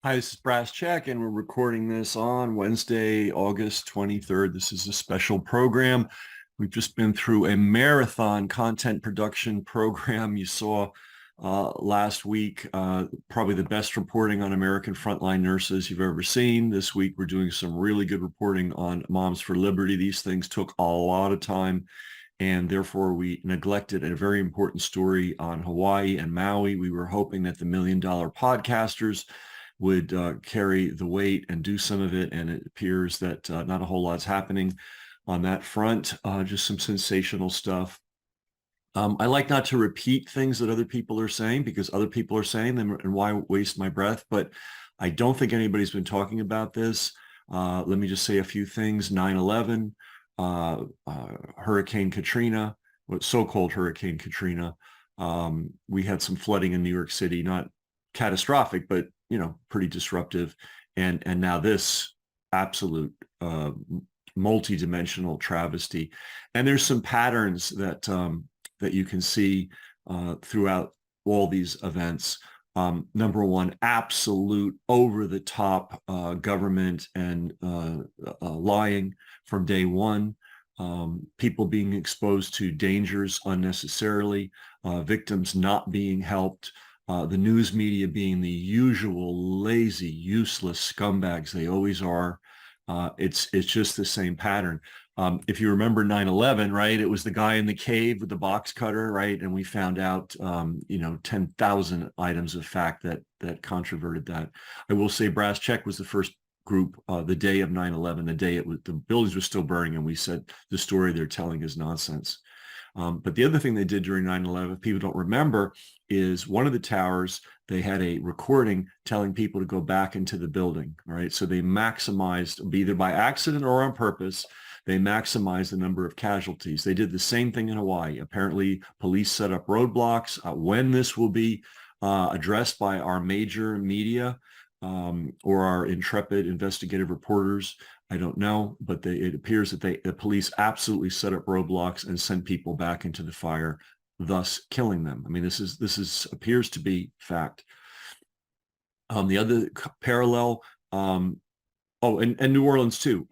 Hi, this is Brass Check, and we're recording this on Wednesday, August 23rd. This is a special program. We've just been through a marathon content production program. You saw last week, probably the best reporting on American frontline nurses you've ever seen. This week, we're doing some really good reporting on Moms for Liberty. These things took a lot of time, and therefore we neglected a very important story on Hawaii and Maui. We were hoping that the $1 Million Podcasters would carry the weight and do some of it. And it appears that not a whole lot's happening on that front, just some sensational stuff. I like not to repeat things that other people are saying because other people are saying them, and why waste my breath? But I don't think anybody's been talking about this. Let me just say a few things. 9/11, Hurricane Katrina, so-called Hurricane Katrina. We had some flooding in New York City, not catastrophic, but pretty disruptive. And now this absolute multi-dimensional travesty. And there's some patterns that that you can see throughout all these events. Number one, absolute over-the-top government and lying from day one. People being exposed to dangers unnecessarily, victims not being helped, the news media being the usual lazy, useless scumbags they always are. It's just the same pattern. If you remember 9/11, right, it was the guy in the cave with the box cutter, right? And we found out, 10,000 items of fact that controverted that. I will say Brass Check was the first group the day of 9/11, the day the buildings were still burning, and we said the story they're telling is nonsense. But the other thing they did during 9/11, if people don't remember, is one of the towers, they had a recording telling people to go back into the building. All right. So they maximized, either by accident or on purpose, they maximized the number of casualties. They did the same thing in Hawaii. Apparently, police set up roadblocks. When this will be addressed by our major media or our intrepid investigative reporters, I don't know, but it appears that the police absolutely set up roadblocks and sent people back into the fire, thus killing them. I mean, this appears to be fact. The other parallel, and New Orleans too.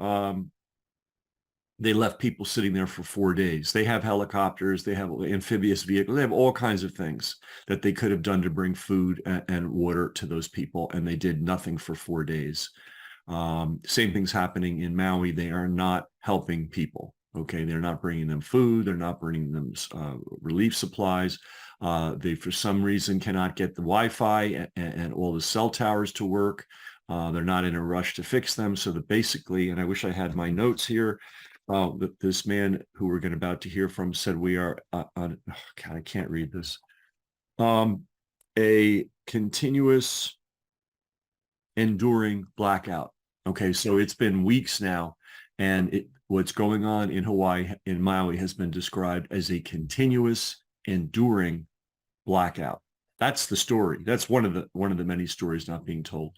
They left people sitting there for 4 days. They have helicopters, they have amphibious vehicles, they have all kinds of things that they could have done to bring food and water to those people, and they did nothing for 4 days. Same thing's happening in Maui. They are not helping people. Okay, they're not bringing them food. They're not bringing them relief supplies. They, for some reason, cannot get the Wi-Fi and all the cell towers to work. They're not in a rush to fix them. So that basically, and I wish I had my notes here, this man who we're about to hear from said we are on, oh God, I can't read this. A continuous enduring blackout. Okay, so it's been weeks now, and what's going on in Hawaii, in Maui, has been described as a continuous enduring blackout. That's the story. That's one of the many stories not being told.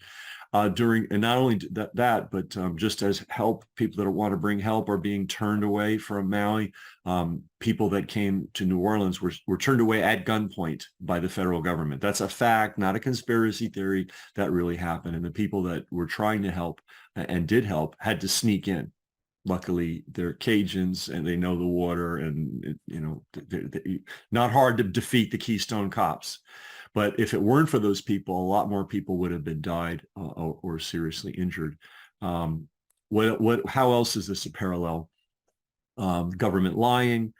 And not only that, but just as help, people that want to bring help are being turned away from Maui. People that came to New Orleans were turned away at gunpoint by the federal government. That's a fact, not a conspiracy theory. That really happened. And the people that were trying to help and did help had to sneak in. Luckily, they're Cajuns and they know the water, and they're not hard to defeat the Keystone Cops. But if it weren't for those people, a lot more people would have been died or seriously injured. How else is this a parallel? Government lying,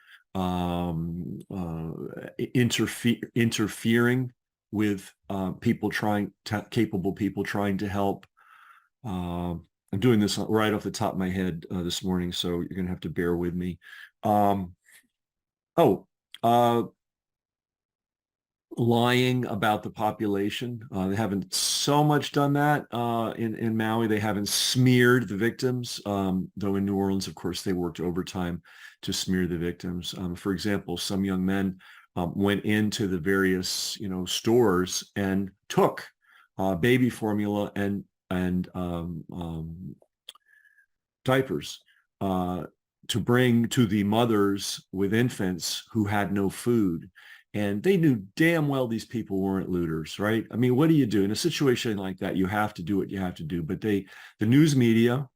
interfering with capable people trying to help. I'm doing this right off the top of my head this morning, so you're going to have to bear with me. Lying about the population. They haven't so much done that in Maui. They haven't smeared the victims, though in New Orleans, of course, they worked overtime to smear the victims. For example, some young men went into the various stores and took baby formula and diapers to bring to the mothers with infants who had no food. And they knew damn well these people weren't looters, right? I mean, what do you do in a situation like that? You have to do what you have to do. But the news media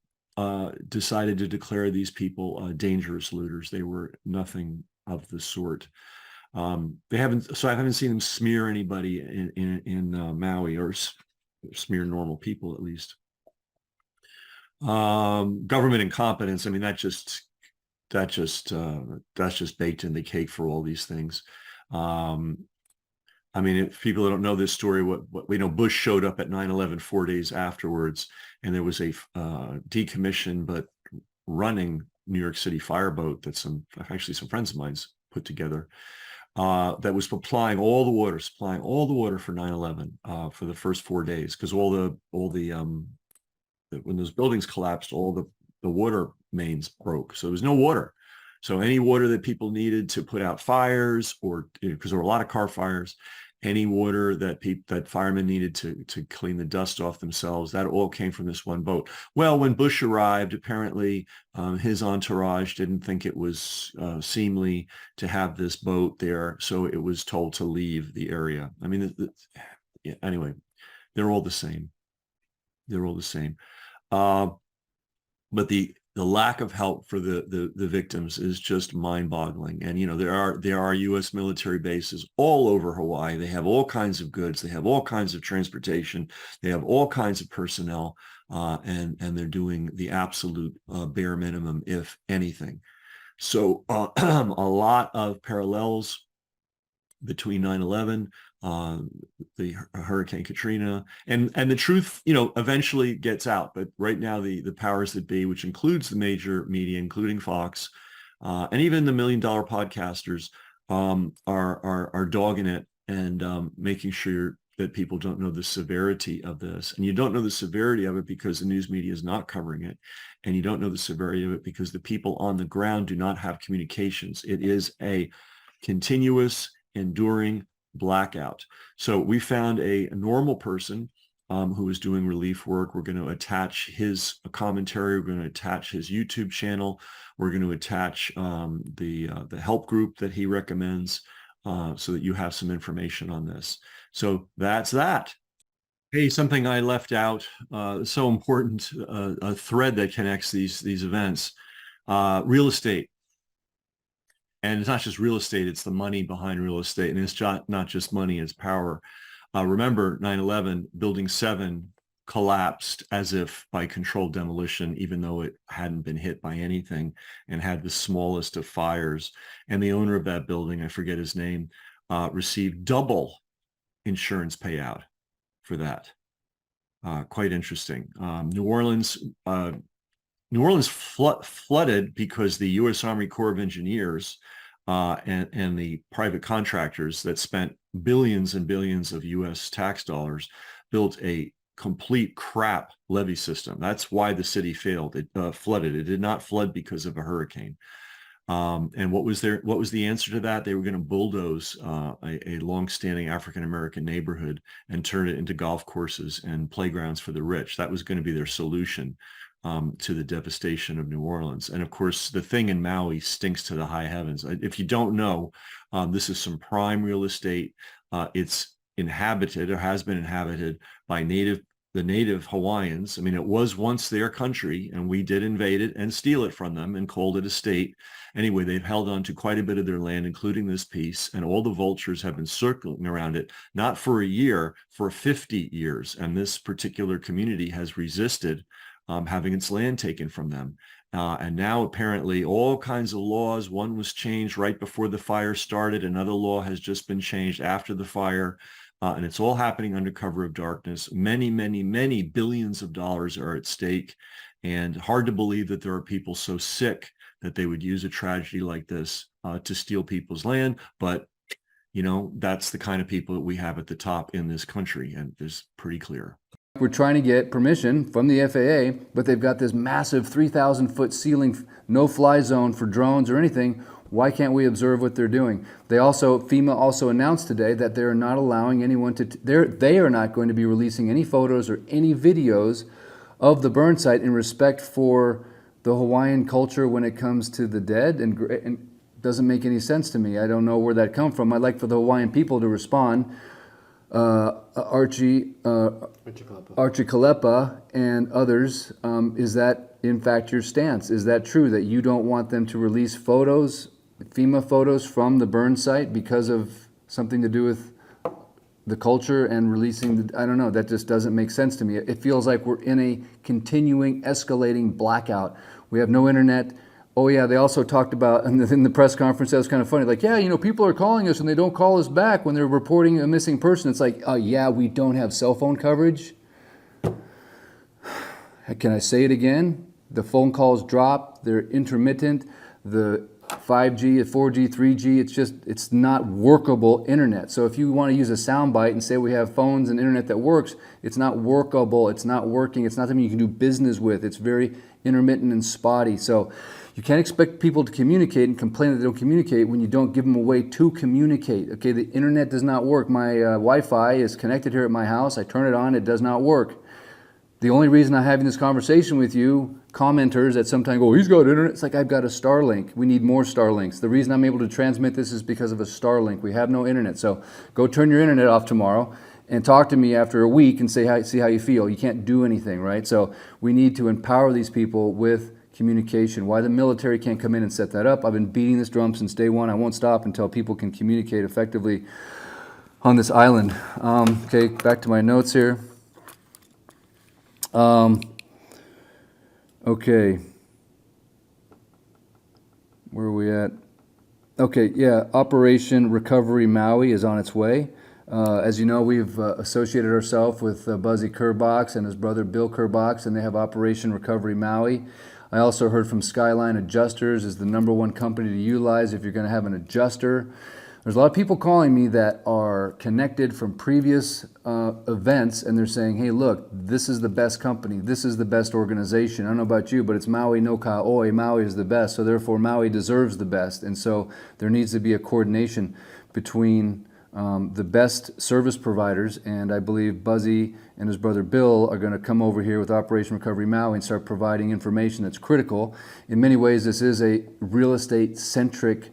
decided to declare these people dangerous looters. They were nothing of the sort. They haven't, so I haven't seen them smear anybody in Maui, or smear normal people at least. Government incompetence. I mean, that's just baked in the cake for all these things. I mean, if people don't know this story, what we know, Bush showed up at 9/11 4 days afterwards, and there was a decommissioned but running New York City fireboat that some friends of mine's put together, that was supplying all the water for 9/11 for the first 4 days, because when those buildings collapsed, all the water mains broke, so there was no water. So any water that people needed to put out fires, or because there were a lot of car fires, any water that firemen needed to clean the dust off themselves, that all came from this one boat. Well, when Bush arrived, apparently his entourage didn't think it was seemly to have this boat there, so it was told to leave the area. I mean, yeah, anyway, they're all the same. They're all the same. But the lack of help for the victims is just mind-boggling. And there are U.S. military bases all over Hawaii. They have all kinds of goods. They have all kinds of transportation. They have all kinds of personnel, and they're doing the absolute bare minimum, if anything. So a lot of parallels between 9/11, the Hurricane Katrina, and the truth, eventually gets out. But right now, the powers that be, which includes the major media, including Fox, and even the $1 million podcasters, are dogging it and making sure that people don't know the severity of this. And you don't know the severity of it because the news media is not covering it, and you don't know the severity of it because the people on the ground do not have communications. It is a continuous, enduring blackout. So we found a normal person who is doing relief work. We're going to attach his commentary. We're going to attach his YouTube channel. We're going to attach the help group that he recommends, so that you have some information on this. So that's that. Hey, something I left out, so important, a thread that connects these events, real estate. And it's not just real estate, it's the money behind real estate. And it's not just money, it's power. Remember 9/11, Building 7 collapsed as if by controlled demolition, even though it hadn't been hit by anything, and had the smallest of fires. And the owner of that building, I forget his name, received double insurance payout for that. Quite interesting. New Orleans flooded because the U.S. Army Corps of Engineers and the private contractors that spent billions and billions of U.S. tax dollars built a complete crap levee system. That's why the city failed. It flooded. It did not flood because of a hurricane. And what was the answer to that? They were going to bulldoze a long-standing African-American neighborhood and turn it into golf courses and playgrounds for the rich. That was going to be their solution to the devastation of New Orleans. And of course, the thing in Maui stinks to the high heavens. If you don't know, this is some prime real estate. It's inhabited, or has been inhabited, by the native Hawaiians. I mean, it was once their country, and we did invade it and steal it from them and called it a state. Anyway, they've held on to quite a bit of their land, including this piece, and all the vultures have been circling around it, not for a year, for 50 years. And this particular community has resisted having its land taken from them. And now apparently all kinds of laws. One was changed right before the fire started. Another law has just been changed after the fire. And it's all happening under cover of darkness. Many, many, many billions of dollars are at stake. And hard to believe that there are people so sick that they would use a tragedy like this to steal people's land. But, that's the kind of people that we have at the top in this country. And it's pretty clear. We're trying to get permission from the FAA, but they've got this massive 3,000-foot ceiling, no-fly zone for drones or anything. Why can't we observe what they're doing? FEMA also announced today that they're not allowing anyone they are not going to be releasing any photos or any videos of the burn site in respect for the Hawaiian culture when it comes to the dead and doesn't make any sense to me. I don't know where that come from. I'd like for the Hawaiian people to respond. Archie Kalepa and others, is that in fact your stance? Is that true that you don't want them to release photos, FEMA photos from the burn site because of something to do with the culture and releasing I don't know, that just doesn't make sense to me. It feels like we're in a continuing, escalating blackout. We have no internet. Oh yeah, they also talked about, in the press conference, that was kind of funny, like, yeah, you know, people are calling us and they don't call us back when they're reporting a missing person. It's like, yeah, we don't have cell phone coverage. Can I say it again? The phone calls drop, they're intermittent, the 5G, 4G, 3G, it's not workable internet. So if you want to use a soundbite and say we have phones and internet that works, it's not workable, it's not working, it's not something you can do business with. It's very intermittent and spotty. So you can't expect people to communicate and complain that they don't communicate when you don't give them a way to communicate. Okay, the internet does not work. My Wi-Fi is connected here at my house. I turn it on, it does not work. The only reason I'm having this conversation with you, commenters that sometimes go, he's got internet, it's like I've got a Starlink. We need more Starlinks. The reason I'm able to transmit this is because of a Starlink. We have no internet. So go turn your internet off tomorrow and talk to me after a week and see how you feel. You can't do anything, right? So we need to empower these people with communication. Why the military can't come in and set that up? I've been beating this drum since day one. I won't stop until people can communicate effectively on this island. Okay, back to my notes here. Okay. Where are we at? Okay, yeah, Operation Recovery Maui is on its way. As you know, we've associated ourselves with Buzzy Kerbox and his brother Bill Kerbox, and they have Operation Recovery Maui. I also heard from Skyline Adjusters is the #1 company to utilize if you're going to have an adjuster. There's a lot of people calling me that are connected from previous events, and they're saying, hey, look, this is the best company. This is the best organization. I don't know about you, but it's Maui no Ka'oi. Maui is the best, so therefore Maui deserves the best. And so there needs to be a coordination between the best service providers, and I believe Buzzy and his brother Bill are going to come over here with Operation Recovery Maui and start providing information that's critical. In many ways, this is a real estate-centric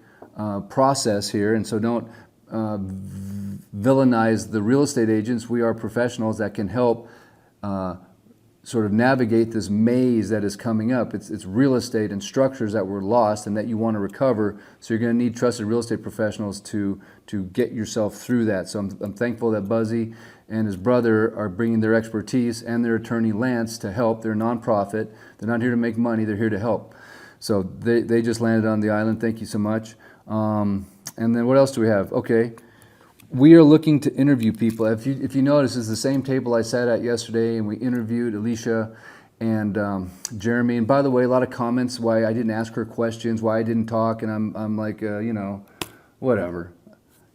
process here, and so don't villainize the real estate agents. We are professionals that can help sort of navigate this maze that is coming up. It's real estate and structures that were lost and that you want to recover, so you're going to need trusted real estate professionals to get yourself through that. So I'm thankful that Buzzy and his brother are bringing their expertise and their attorney Lance to help. They're a nonprofit. They're not here to make money, they're here to help. So they just landed on the island. Thank you so much. And then what else do we have? Okay, we are looking to interview people. If you notice, it's the same table I sat at yesterday, and we interviewed Alicia and Jeremy. And by the way, a lot of comments why I didn't ask her questions, why I didn't talk, and I'm like, you know, whatever.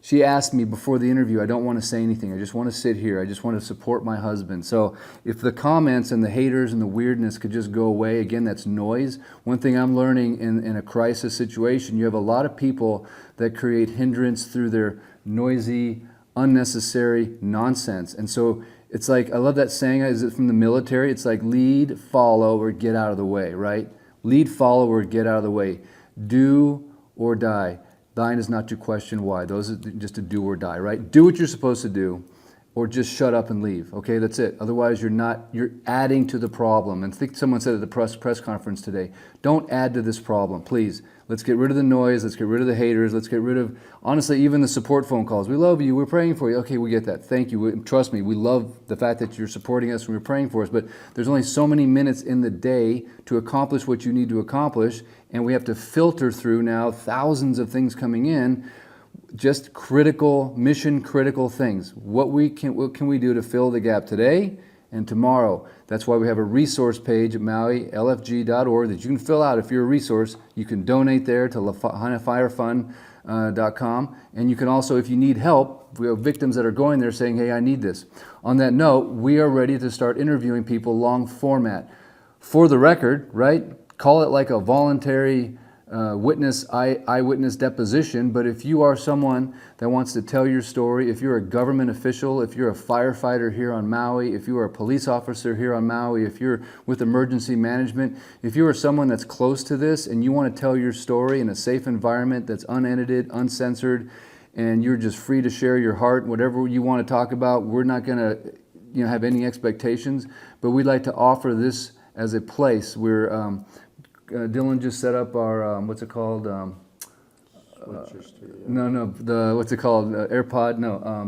She asked me before the interview, I don't want to say anything. I just want to sit here. I just want to support my husband. So if the comments and the haters and the weirdness could just go away, again, that's noise. One thing I'm learning in a crisis situation, you have a lot of people that create hindrance through their noisy, unnecessary nonsense. And so it's like, I love that saying, is it from the military? It's like lead, follow, or get out of the way, right? Lead, follow, or get out of the way. Do or die. Thine is not to question why. Those are just to do or die, right? Do what you're supposed to do, or just shut up and leave. Okay, that's it. Otherwise, you're adding to the problem. And I think someone said at the press conference today, don't add to this problem, please. Let's get rid of the noise. Let's get rid of the haters. Let's get rid of, honestly, even the support phone calls. We love you. We're praying for you. Okay, we get that. Thank you. Trust me, we love the fact that you're supporting us and you're praying for us. But there's only so many minutes in the day to accomplish what you need to accomplish. And we have to filter through now thousands of things coming in, just critical, mission critical things. What can we do to fill the gap today and tomorrow? That's why we have a resource page at MauiLFG.org that you can fill out if you're a resource. You can donate there to LaHanaFireFund.com. And you can also, if you need help, we have victims that are going there saying, hey, I need this. On that note, we are ready to start interviewing people long format. For the record, right? Call it like a voluntary eyewitness deposition, but if you are someone that wants to tell your story, if you're a government official, if you're a firefighter here on Maui, if you are a police officer here on Maui, if you're with emergency management, if you are someone that's close to this and you want to tell your story in a safe environment that's unedited, uncensored, and you're just free to share your heart, whatever you want to talk about, we're not going to have any expectations, but we'd like to offer this as a place where Dylan just set up our what's it called?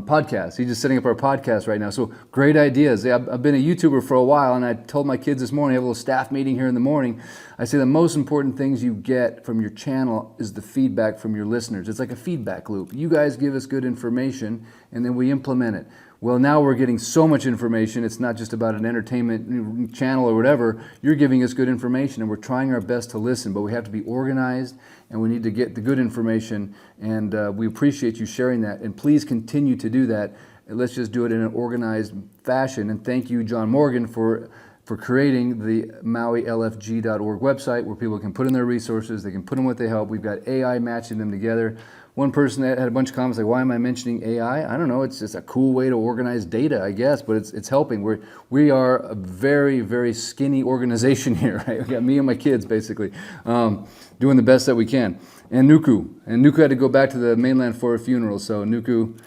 Podcast. He's just setting up our podcast right now. So great ideas. I've been a YouTuber for a while, and I told my kids this morning, I have a little staff meeting here in the morning. I say the most important things you get from your channel is the feedback from your listeners. It's like a feedback loop. You guys give us good information, and then we implement it. Well, now we're getting so much information. It's not just about an entertainment channel or whatever. You're giving us good information, and we're trying our best to listen, but we have to be organized, and we need to get the good information, and we appreciate you sharing that. And please continue to do that. And let's just do it in an organized fashion. And thank you, John Morgan, for creating the MauiLFG.org website where people can put in their resources, they can put in what they help. We've got AI matching them together. One person that had a bunch of comments like, why am I mentioning AI? I don't know, it's just a cool way to organize data, I guess, but it's helping. We are a very, very skinny organization here, right? We got me and my kids, basically, doing the best that we can. And Nuku had to go back to the mainland for a funeral, so Nuku,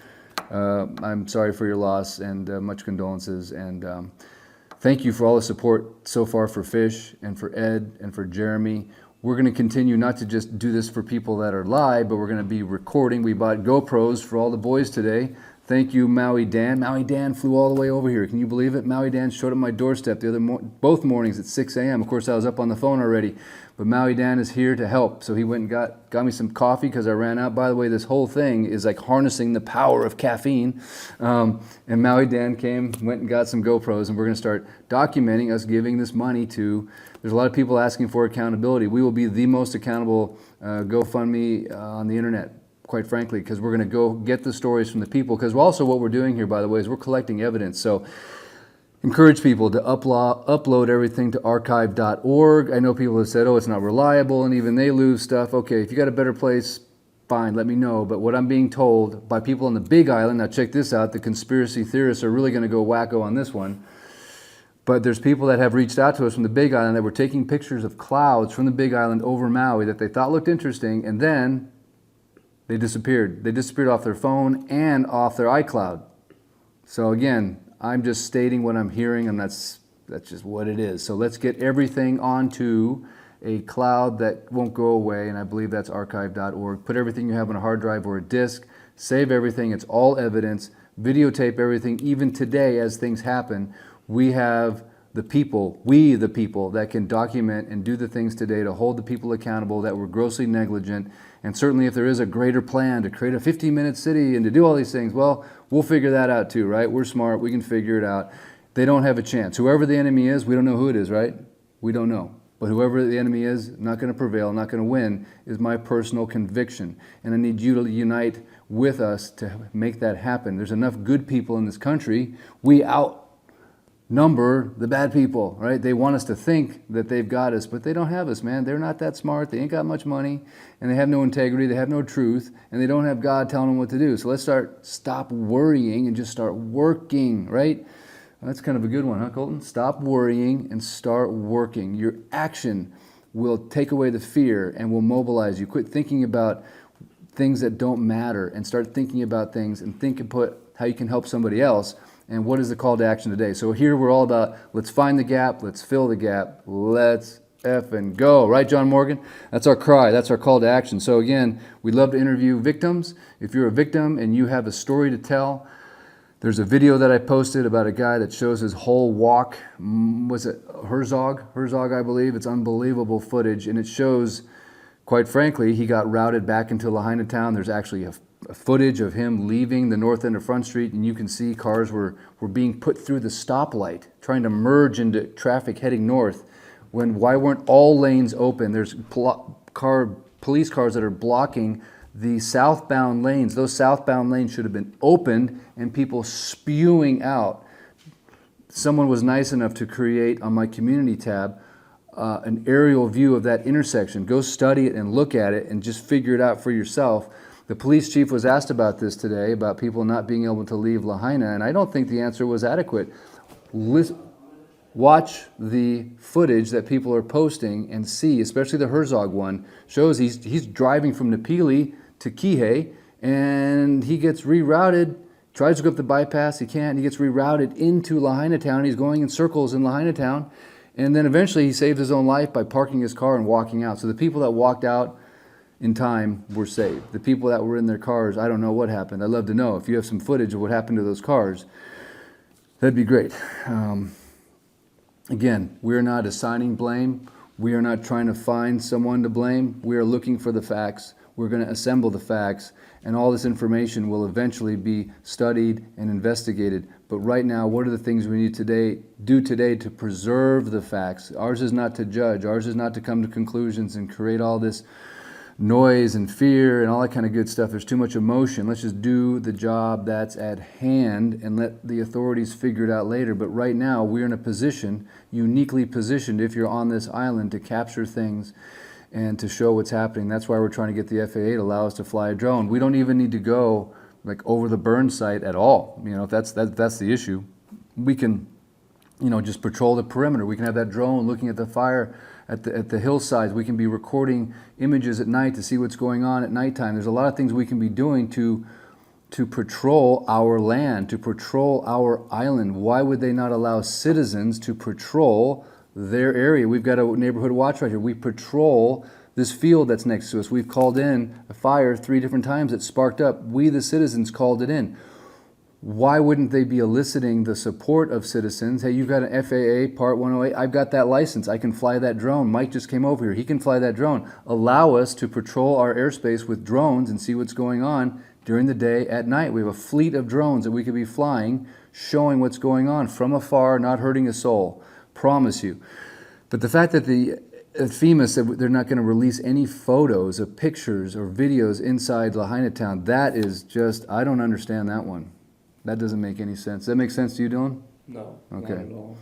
I'm sorry for your loss, and much condolences, and thank you for all the support so far for Fish, and for Ed, and for Jeremy. We're going to continue not to just do this for people that are live, but we're going to be recording. We bought GoPros for all the boys today. Thank you, Maui Dan. Maui Dan flew all the way over here. Can you believe it? Maui Dan showed up at my doorstep both mornings at 6 a.m. Of course, I was up on the phone already, but Maui Dan is here to help. So he went and got me some coffee because I ran out. By the way, this whole thing is like harnessing the power of caffeine. And Maui Dan went and got some GoPros, and we're going to start documenting us giving this money to. There's a lot of people asking for accountability. We will be the most accountable GoFundMe on the internet, quite frankly, because we're going to go get the stories from the people. Because also what we're doing here, by the way, is we're collecting evidence. So encourage people to upload everything to archive.org. I know people have said, oh, it's not reliable, and even they lose stuff. Okay, if you got a better place, fine, let me know. But what I'm being told by people on the Big Island, now check this out, the conspiracy theorists are really going to go wacko on this one. But there's people that have reached out to us from the Big Island that were taking pictures of clouds from the Big Island over Maui that they thought looked interesting, and then they disappeared. They disappeared off their phone and off their iCloud. So again, I'm just stating what I'm hearing, and that's just what it is. So let's get everything onto a cloud that won't go away, and I believe that's archive.org. Put everything you have on a hard drive or a disk, save everything, it's all evidence, videotape everything, even today as things happen. We have the people that can document and do the things today to hold the people accountable that were grossly negligent. And certainly if there is a greater plan to create a 15-minute city and to do all these things, well, we'll figure that out too, right? We're smart, we can figure it out. They don't have a chance. Whoever the enemy is, we don't know who it is, right? We don't know. But whoever the enemy is, not going to prevail, not going to win, is my personal conviction. And I need you to unite with us to make that happen. There's enough good people in this country. We outnumber the bad people, right? They want us to think that they've got us, but they don't have us, man. They're not that smart. They ain't got much money, and they have no integrity. They have no truth, and they don't have God telling them what to do. So let's stop worrying and just start working, right? That's kind of a good one, huh, Colton? Stop worrying and start working. Your action will take away the fear and will mobilize you. Quit thinking about things that don't matter and start thinking about things and think about how you can help somebody else. And what is the call to action today? So here we're all about, let's find the gap, let's fill the gap, let's effing go. Right, John Morgan? That's our cry, that's our call to action. So again, we'd love to interview victims. If you're a victim and you have a story to tell, there's a video that I posted about a guy that shows his whole walk. Was it Herzog, I believe? It's unbelievable footage, and it shows, quite frankly, he got routed back into Lahaina town. There's actually a footage of him leaving the north end of Front Street, and you can see cars were being put through the stoplight, trying to merge into traffic heading north. Why weren't all lanes open? There's police cars that are blocking the southbound lanes. Those southbound lanes should have been opened and people spewing out. Someone was nice enough to create on my community tab an aerial view of that intersection. Go study it and look at it and just figure it out for yourself. The police chief was asked about this today, about people not being able to leave Lahaina, and I don't think the answer was adequate. Watch the footage that people are posting and see, especially the Herzog one, shows he's driving from Napili to Kihei, and he gets rerouted, tries to go up the bypass, he can't, he gets rerouted into Lahaina town, he's going in circles in Lahaina town, and then eventually he saved his own life by parking his car and walking out. So the people that walked out in time were saved. The people that were in their cars, I don't know what happened. I'd love to know. If you have some footage of what happened to those cars, that'd be great. Again, we're not assigning blame. We are not trying to find someone to blame. We are looking for the facts. We're going to assemble the facts, and all this information will eventually be studied and investigated. But right now, what are the things we need to do today to preserve the facts? Ours is not to judge. Ours is not to come to conclusions and create all this noise and fear and all that kind of good stuff. There's too much emotion. Let's just do the job that's at hand and let the authorities figure it out later. But right now, we're in a position, uniquely positioned, if you're on this island, to capture things and to show what's happening. That's why we're trying to get the FAA to allow us to fly a drone. We don't even need to go like over the burn site at all. You know, if that's the issue. We can, you know, just patrol the perimeter. We can have that drone looking at the fire at the hillsides. We can be recording images at night to see what's going on at nighttime. There's a lot of things we can be doing to patrol our land, to patrol our island. Why would they not allow citizens to patrol their area? We've got a neighborhood watch right here. We patrol this field that's next to us. We've called in a fire 3 different times that sparked up. We, the citizens, called it in. Why wouldn't they be eliciting the support of citizens? Hey, you've got an FAA Part 108. I've got that license. I can fly that drone. Mike just came over here. He can fly that drone. Allow us to patrol our airspace with drones and see what's going on during the day, at night. We have a fleet of drones that we could be flying, showing what's going on from afar, not hurting a soul. Promise you. But the fact that the FEMA said they're not going to release any photos of pictures or videos inside Lahaina town, that is just, I don't understand that one. That doesn't make any sense. Does that make sense to you, Dylan? No, Okay. not at all.